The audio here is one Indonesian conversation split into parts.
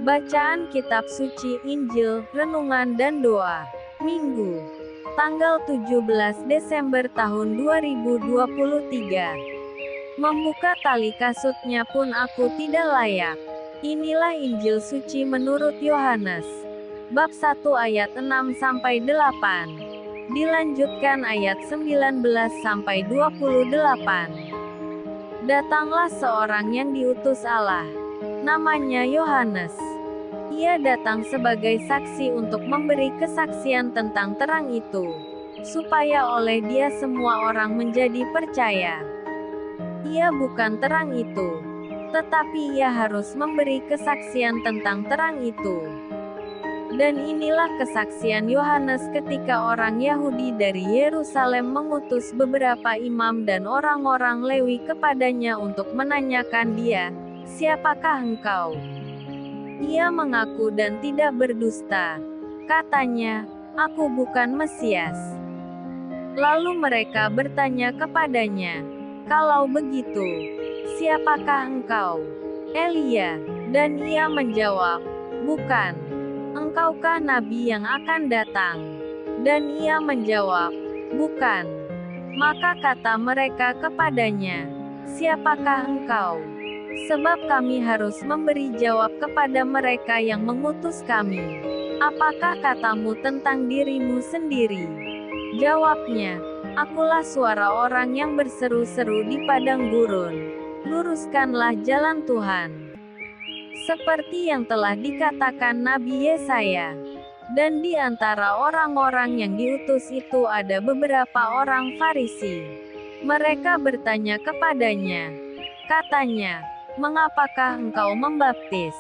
Bacaan Kitab Suci Injil, Renungan dan Doa. Minggu, tanggal 17 Desember tahun 2023. Membuka tali kasutnya pun aku tidak layak. Inilah Injil suci menurut Yohanes. Bab 1 ayat 6-8. Dilanjutkan ayat 19-28. Datanglah seorang yang diutus Allah. Namanya Yohanes. Ia datang sebagai saksi untuk memberi kesaksian tentang terang itu, supaya oleh dia semua orang menjadi percaya. Ia bukan terang itu, tetapi ia harus memberi kesaksian tentang terang itu. Dan inilah kesaksian Yohanes ketika orang Yahudi dari Yerusalem mengutus beberapa imam dan orang-orang Lewi kepadanya untuk menanyakan dia, "Siapakah engkau?" Ia mengaku dan tidak berdusta. Katanya, "Aku bukan Mesias." Lalu mereka bertanya kepadanya, "Kalau begitu, siapakah engkau?" "Elia." Dan ia menjawab, "Bukan." "Engkaukah nabi yang akan datang?" Dan ia menjawab, "Bukan." Maka kata mereka kepadanya, "Siapakah engkau? Sebab kami harus memberi jawab kepada mereka yang mengutus kami. Apakah katamu tentang dirimu sendiri?" Jawabnya, "Akulah suara orang yang berseru-seru di padang gurun. Luruskanlah jalan Tuhan." Seperti yang telah dikatakan Nabi Yesaya. Dan di antara orang-orang yang diutus itu ada beberapa orang Farisi. Mereka bertanya kepadanya. Katanya, "Mengapakah engkau membaptis?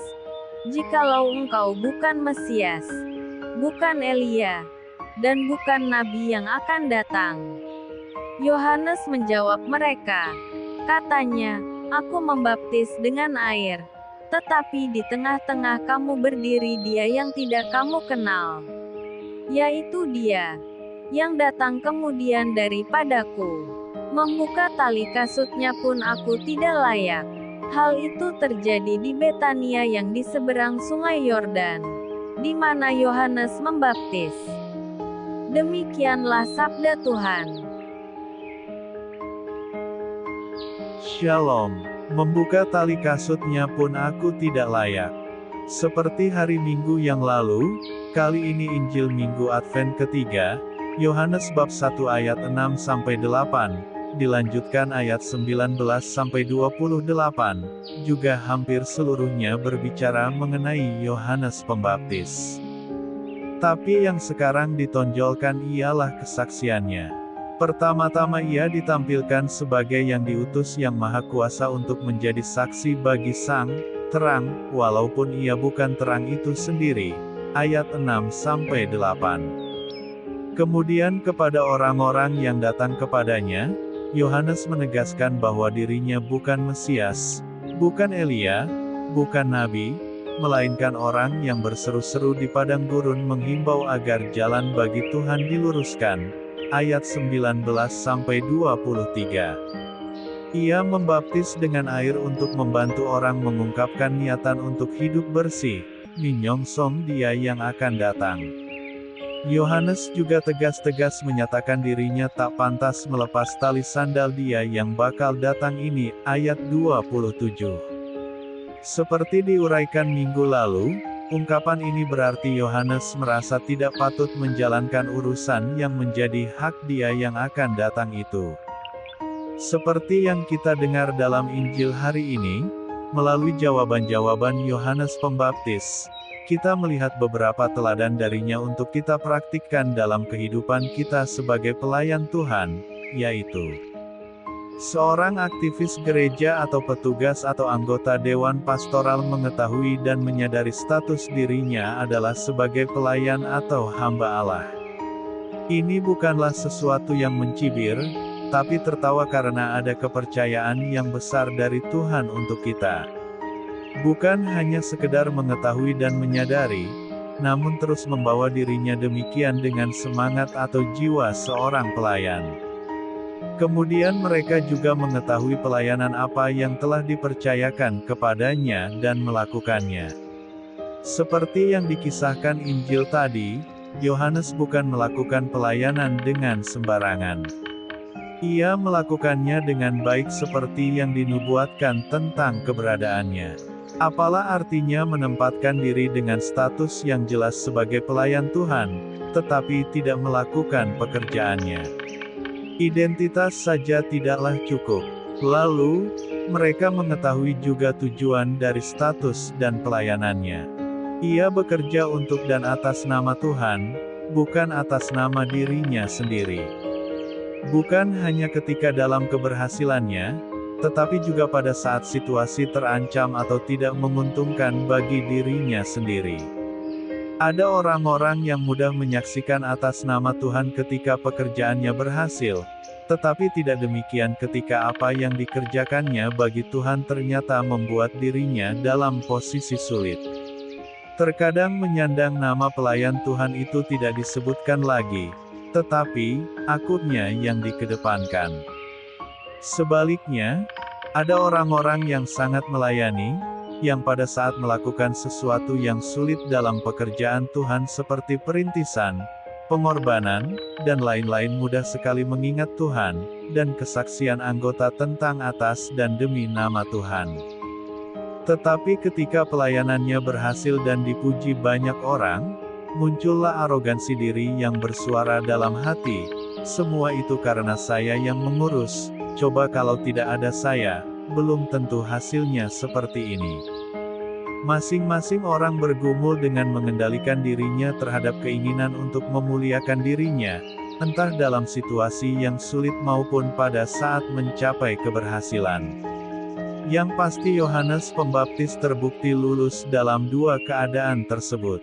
Jikalau engkau bukan Mesias, bukan Elia, dan bukan Nabi yang akan datang." Yohanes menjawab mereka. Katanya, "Aku membaptis dengan air, tetapi di tengah-tengah kamu berdiri Dia yang tidak kamu kenal, yaitu Dia yang datang kemudian daripadaku. Membuka tali kasutnya pun aku tidak layak." Hal itu terjadi di Betania yang di seberang sungai Yordan, di mana Yohanes membaptis. Demikianlah sabda Tuhan. Shalom. Membuka tali kasutnya pun aku tidak layak. Seperti hari Minggu yang lalu, kali ini Injil Minggu Advent ketiga, Yohanes bab 1 ayat 6-8, dilanjutkan ayat 19-28, juga hampir seluruhnya berbicara mengenai Yohanes Pembaptis. Tapi yang sekarang ditonjolkan ialah kesaksiannya. Pertama-tama ia ditampilkan sebagai yang diutus yang maha kuasa untuk menjadi saksi bagi sang terang, walaupun ia bukan terang itu sendiri. Ayat 6-8. Kemudian kepada orang-orang yang datang kepadanya, Yohanes menegaskan bahwa dirinya bukan Mesias, bukan Elia, bukan Nabi, melainkan orang yang berseru-seru di padang gurun menghimbau agar jalan bagi Tuhan diluruskan. Ayat 19-23. Ia membaptis dengan air untuk membantu orang mengungkapkan niatan untuk hidup bersih, menyongsong Dia yang akan datang. Yohanes juga tegas-tegas menyatakan dirinya tak pantas melepas tali sandal Dia yang bakal datang ini. Ayat 27. Seperti diuraikan minggu lalu, ungkapan ini berarti Yohanes merasa tidak patut menjalankan urusan yang menjadi hak Dia yang akan datang itu. Seperti yang kita dengar dalam Injil hari ini, melalui jawaban-jawaban Yohanes Pembaptis, kita melihat beberapa teladan darinya untuk kita praktikkan dalam kehidupan kita sebagai pelayan Tuhan, yaitu seorang aktivis gereja atau petugas atau anggota dewan pastoral mengetahui dan menyadari status dirinya adalah sebagai pelayan atau hamba Allah. Ini bukanlah sesuatu yang mencibir, tapi tertawa karena ada kepercayaan yang besar dari Tuhan untuk kita. Bukan hanya sekedar mengetahui dan menyadari, namun terus membawa dirinya demikian dengan semangat atau jiwa seorang pelayan. Kemudian mereka juga mengetahui pelayanan apa yang telah dipercayakan kepadanya dan melakukannya. Seperti yang dikisahkan Injil tadi, Yohanes bukan melakukan pelayanan dengan sembarangan. Ia melakukannya dengan baik seperti yang dinubuatkan tentang keberadaannya. Apalah artinya menempatkan diri dengan status yang jelas sebagai pelayan Tuhan, tetapi tidak melakukan pekerjaannya. Identitas saja tidaklah cukup. Lalu, mereka mengetahui juga tujuan dari status dan pelayanannya. Ia bekerja untuk dan atas nama Tuhan, bukan atas nama dirinya sendiri. Bukan hanya ketika dalam keberhasilannya, tetapi juga pada saat situasi terancam atau tidak menguntungkan bagi dirinya sendiri. Ada orang-orang yang mudah menyaksikan atas nama Tuhan ketika pekerjaannya berhasil, tetapi tidak demikian ketika apa yang dikerjakannya bagi Tuhan ternyata membuat dirinya dalam posisi sulit. Terkadang menyandang nama pelayan Tuhan itu tidak disebutkan lagi, tetapi akunnya yang dikedepankan. Sebaliknya, ada orang-orang yang sangat melayani, yang pada saat melakukan sesuatu yang sulit dalam pekerjaan Tuhan seperti perintisan, pengorbanan, dan lain-lain mudah sekali mengingat Tuhan, dan kesaksian anggota tentang atas dan demi nama Tuhan. Tetapi ketika pelayanannya berhasil dan dipuji banyak orang, muncullah arogansi diri yang bersuara dalam hati, semua itu karena saya yang mengurus, coba kalau tidak ada saya, belum tentu hasilnya seperti ini. Masing-masing orang bergumul dengan mengendalikan dirinya terhadap keinginan untuk memuliakan dirinya, entah dalam situasi yang sulit maupun pada saat mencapai keberhasilan. Yang pasti Yohanes Pembaptis terbukti lulus dalam dua keadaan tersebut.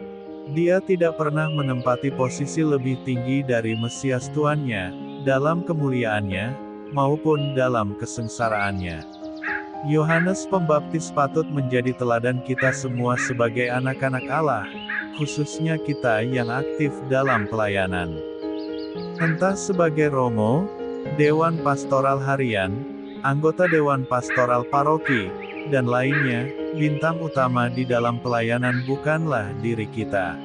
Dia tidak pernah menempati posisi lebih tinggi dari Mesias Tuannya, dalam kemuliaannya, maupun dalam kesengsaraannya. Yohanes Pembaptis patut menjadi teladan kita semua sebagai anak-anak Allah, khususnya kita yang aktif dalam pelayanan. Entah sebagai romo, dewan pastoral harian, anggota dewan pastoral paroki, dan lainnya, bintang utama di dalam pelayanan bukanlah diri kita.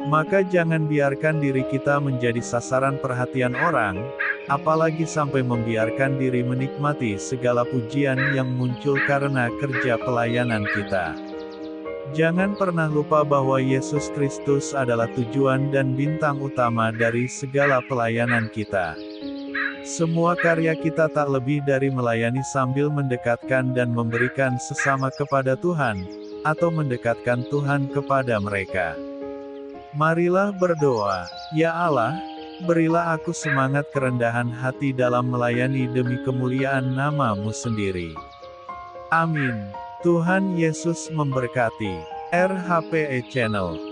Maka jangan biarkan diri kita menjadi sasaran perhatian orang, apalagi sampai membiarkan diri menikmati segala pujian yang muncul karena kerja pelayanan kita. Jangan pernah lupa bahwa Yesus Kristus adalah tujuan dan bintang utama dari segala pelayanan kita. Semua karya kita tak lebih dari melayani sambil mendekatkan dan memberikan sesama kepada Tuhan, atau mendekatkan Tuhan kepada mereka. Marilah berdoa, ya Allah, berilah aku semangat kerendahan hati dalam melayani demi kemuliaan nama-Mu sendiri. Amin. Tuhan Yesus memberkati. RHPE Channel.